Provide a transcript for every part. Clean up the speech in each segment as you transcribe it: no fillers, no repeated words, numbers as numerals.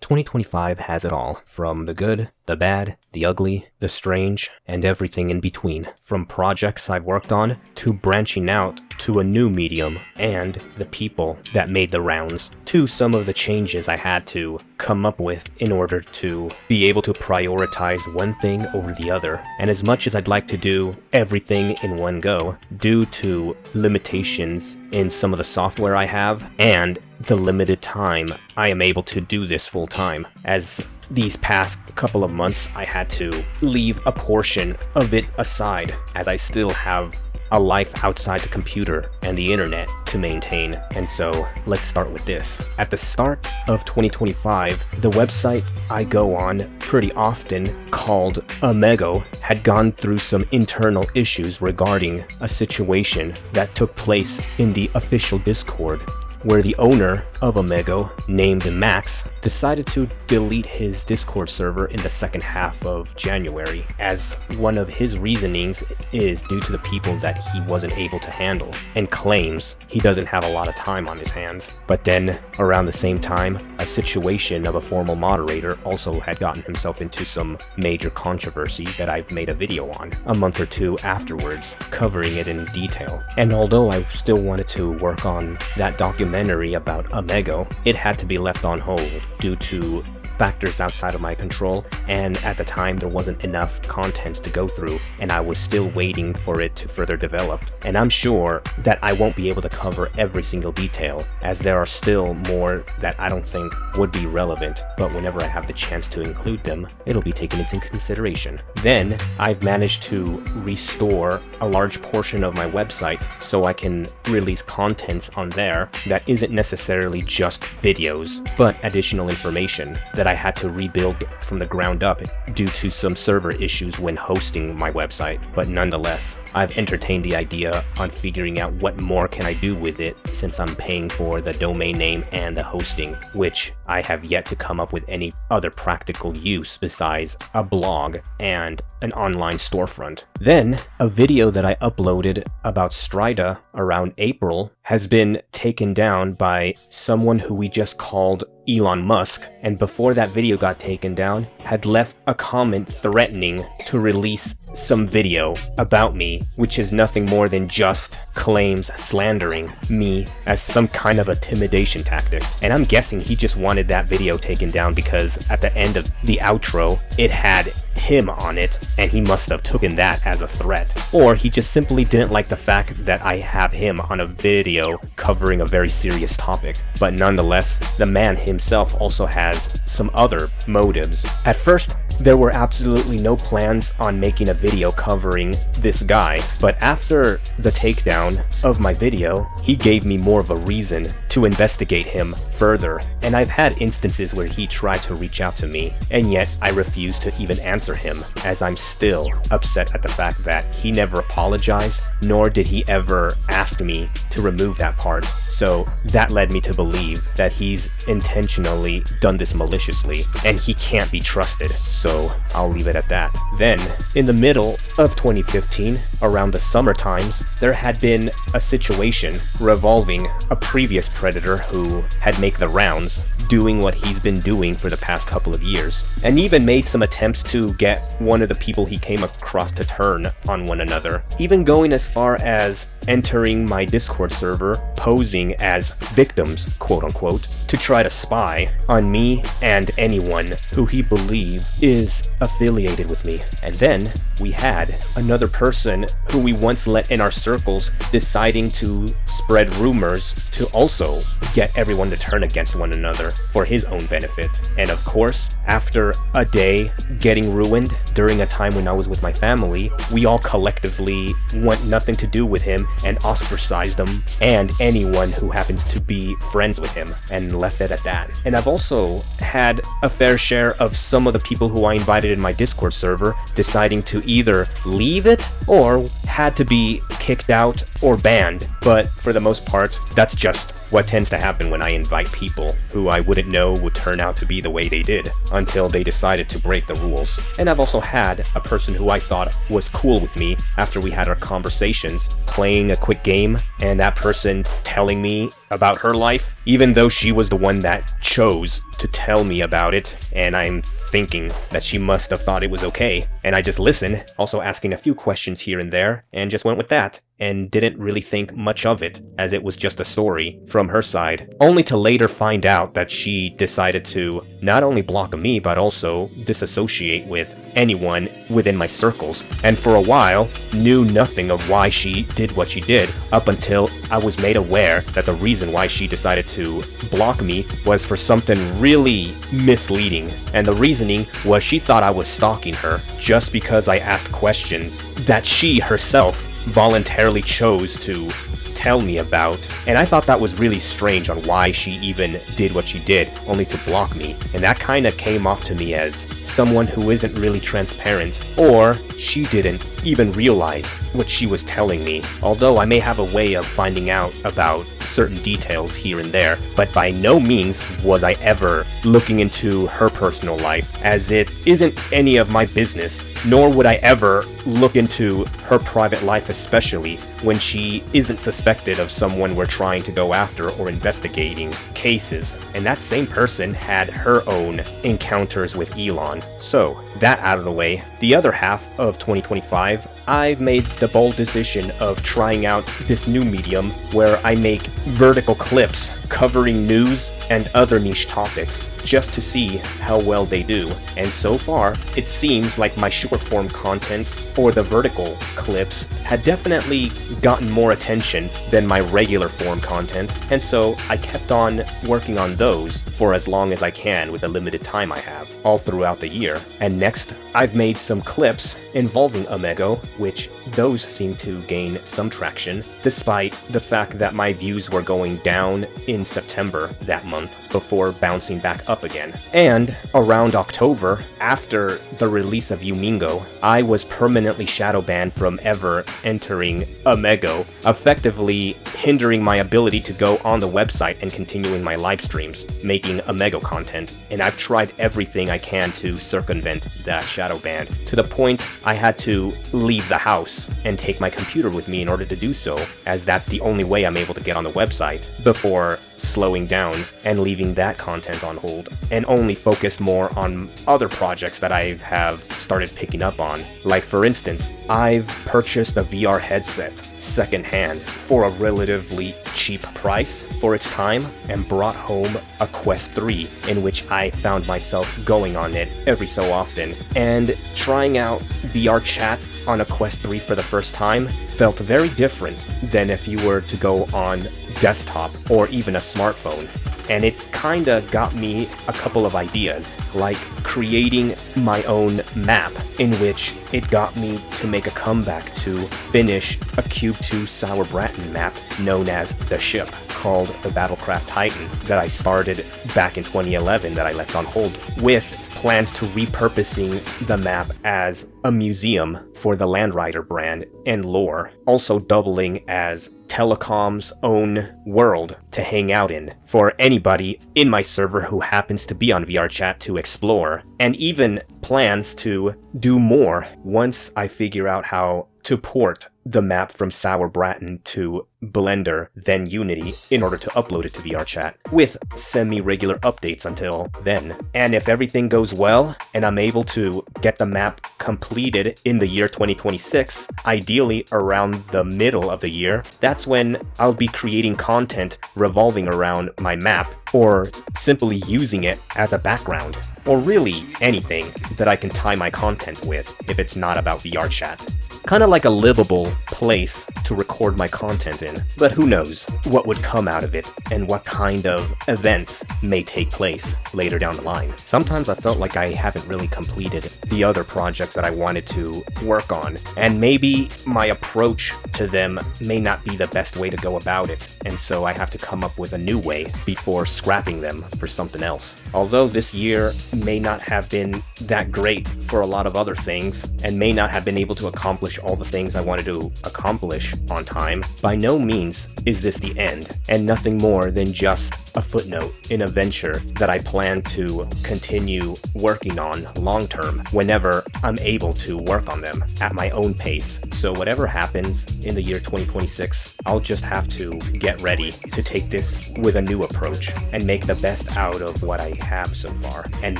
2025 has it all, from the good, the bad, the ugly, the strange, and everything in between. From projects I've worked on, to branching out to a new medium, and the people that made the rounds, to some of the changes I had to come up with in order to be able to prioritize one thing over the other. And as much as I'd like to do everything in one go, due to limitations in some of the software I have, and the limited time I am able to do this full time, as these past couple of months I had to leave a portion of it aside, as I still have a life outside the computer and the internet to maintain. And so let's start with this. At the start of 2025, the website I go on pretty often, called uhmegle, had gone through some internal issues regarding a situation that took place in the official Discord, where the owner of uhmegle, named Max, decided to delete his Discord server in the second half of January, as one of his reasonings is due to the people that he wasn't able to handle, and claims he doesn't have a lot of time on his hands. But then, around the same time, a situation of a formal moderator also had gotten himself into some major controversy that I've made a video on a month or two afterwards, covering it in detail. And although I still wanted to work on that documentary about uhmegle, it had to be left on hold due to factors outside of my control, and at the time there wasn't enough content to go through, and I was still waiting for it to further develop. And I'm sure that I won't be able to cover every single detail, as there are still more that I don't think would be relevant, but whenever I have the chance to include them, it'll be taken into consideration. Then I've managed to restore a large portion of my website so I can release contents on there that isn't necessarily just videos, but additional information that I had to rebuild from the ground up due to some server issues when hosting my website. But nonetheless, I've entertained the idea on figuring out what more can I do with it, since I'm paying for the domain name and the hosting, which I have yet to come up with any other practical use besides a blog and an online storefront. Then, a video that I uploaded about Strida around April has been taken down by someone who we just called Elon Musk, and before that video got taken down, had left a comment threatening to release some video about me, which is nothing more than just claims slandering me as some kind of intimidation tactic. And I'm guessing he just wanted that video taken down because at the end of the outro, it had him on it, and he must have taken that as a threat. Or he just simply didn't like the fact that I have him on a video covering a very serious topic. But nonetheless, the man himself also has some other motives. At first, there were absolutely no plans on making a video covering this guy, but after the takedown of my video, he gave me more of a reason to investigate him further. And I've had instances where he tried to reach out to me, and yet I refused to even answer him, as I'm still upset at the fact that he never apologized, nor did he ever ask me to remove that part. So that led me to believe that he's intentionally done this maliciously, and he can't be trusted. So I'll leave it at that. Then, in the middle of 2015, around the summer times, there had been a situation revolving a previous predator who had made the rounds, doing what he's been doing for the past couple of years, and even made some attempts to get one of the people he came across to turn on one another, even going as far as entering my Discord server, posing as victims, quote unquote, to try to spy on me and anyone who he believed is affiliated with me. And then we had another person who we once let in our circles deciding to spread rumors to also get everyone to turn against one another for his own benefit. And of course, after a day getting ruined during a time when I was with my family, we all collectively want nothing to do with him and ostracized him and anyone who happens to be friends with him, and left it at that. And I've also had a fair share of some of the people who I invited in my Discord server deciding to either leave it or had to be kicked out or banned, but for the most part, that's just what tends to happen when I invite people who I wouldn't know would turn out to be the way they did until they decided to break the rules. And I've also had a person who I thought was cool with me after we had our conversations playing a quick game, and that person telling me about her life, even though she was the one that chose to tell me about it, and I'm thinking that she must have thought it was okay. And I just listened, also asking a few questions here and there, and just went with that, and didn't really think much of it, as it was just a story from her side, only to later find out that she decided to not only block me, but also disassociate with anyone within my circles, and for a while knew nothing of why she did what she did, up until I was made aware that the reason why she decided to block me was for something really misleading, and the reasoning was she thought I was stalking her just because I asked questions that she herself voluntarily chose to tell me about, and I thought that was really strange on why she even did what she did, only to block me, and that kinda came off to me as someone who isn't really transparent, or she didn't even realize what she was telling me, although I may have a way of finding out about certain details here and there, but by no means was I ever looking into her personal life, as it isn't any of my business, nor would I ever look into her private life, especially when she isn't suspected of someone we're trying to go after or investigating cases. And that same person had her own encounters with Elon. So, that out of the way, the other half of 2025, I've made the bold decision of trying out this new medium where I make vertical clips covering news and other niche topics just to see how well they do. And so far, it seems like my short form contents or the vertical clips had definitely gotten more attention than my regular form content, and so I kept on working on those for as long as I can with the limited time I have, all throughout the year. And next, I've made some clips involving uhmegle, which those seem to gain some traction, despite the fact that my views were going down in September that month before bouncing back up again. And around October, after the release of uhmegle, I was permanently shadow banned from ever entering uhmegle, effectively hindering my ability to go on the website and continuing my live streams, making uhmegle content. And I've tried everything I can to circumvent that shadow ban, to the point I had to leave the house and take my computer with me in order to do so, as that's the only way I'm able to get on the website, before slowing down and leaving that content on hold, and only focus more on other projects that I have started picking up on. Like for instance, I've purchased a VR headset secondhand for a relatively cheap price for its time, and brought home a Quest 3, in which I found myself going on it every so often, and trying out VR chat on a Quest 3 for the first time felt very different than if you were to go on desktop or even a smartphone. And it kinda got me a couple of ideas, like creating my own map, in which it got me to make a comeback to finish a Cube 2 Sour Bratton map known as The Ship, called the Battlecraft Titan, that I started back in 2011 that I left on hold, with plans to repurposing the map as a museum for the Land Rider brand and lore, also doubling as Telecom's own world to hang out in for anybody in my server who happens to be on VRChat to explore, and even plans to do more once I figure out how to port the map from Sour Bratton to Blender, then Unity, in order to upload it to VRChat, with semi-regular updates until then. And if everything goes well, and I'm able to get the map completed in the year 2026, ideally around the middle of the year, that's when I'll be creating content revolving around my map, or simply using it as a background, or really anything that I can tie my content with if it's not about VRChat. Kind of like a livable place to record my content in. decision. But who knows what would come out of it and what kind of events may take place later down the line. Sometimes I felt like I haven't really completed the other projects that I wanted to work on, and maybe my approach to them may not be the best way to go about it, and so I have to come up with a new way before scrapping them for something else. Although this year may not have been that great for a lot of other things, and may not have been able to accomplish all the things I wanted to accomplish on time, by no means is this the end, and nothing more than just a footnote in a venture that I plan to continue working on long term whenever I'm able to work on them at my own pace. So whatever happens in the year 2026, I'll just have to get ready to take this with a new approach and make the best out of what I have so far. And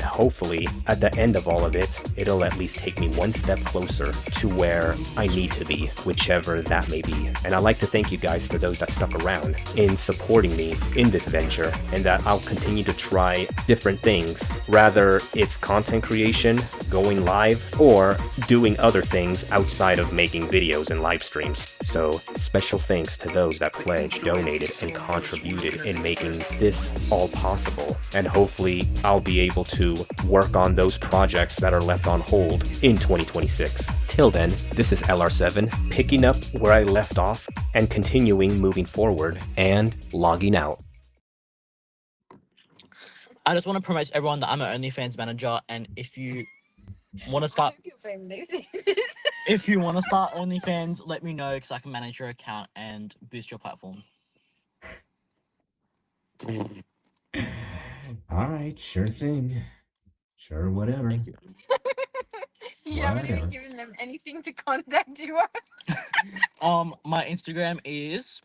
hopefully at the end of all of it, it'll at least take me one step closer to where I need to be, whichever that may be. And I'd like to thank you guys for those that stuck around in supporting me in this venture, and that I'll continue to try different things, rather it's content creation, going live, or doing other things outside of making videos and live streams. So special thanks to those that pledged, donated, and contributed in making this all possible. And hopefully I'll be able to work on those projects that are left on hold in 2026. Till then, this is LR7, picking up where I left off and continuing moving forward and logging out. I just want to promote to everyone that I'm an OnlyFans manager, and if you want to start, if you want to start OnlyFans, let me know because I can manage your account and boost your platform. All right, sure thing. Sure, whatever. Thank you. You haven't even given them anything to contact you on. My Instagram is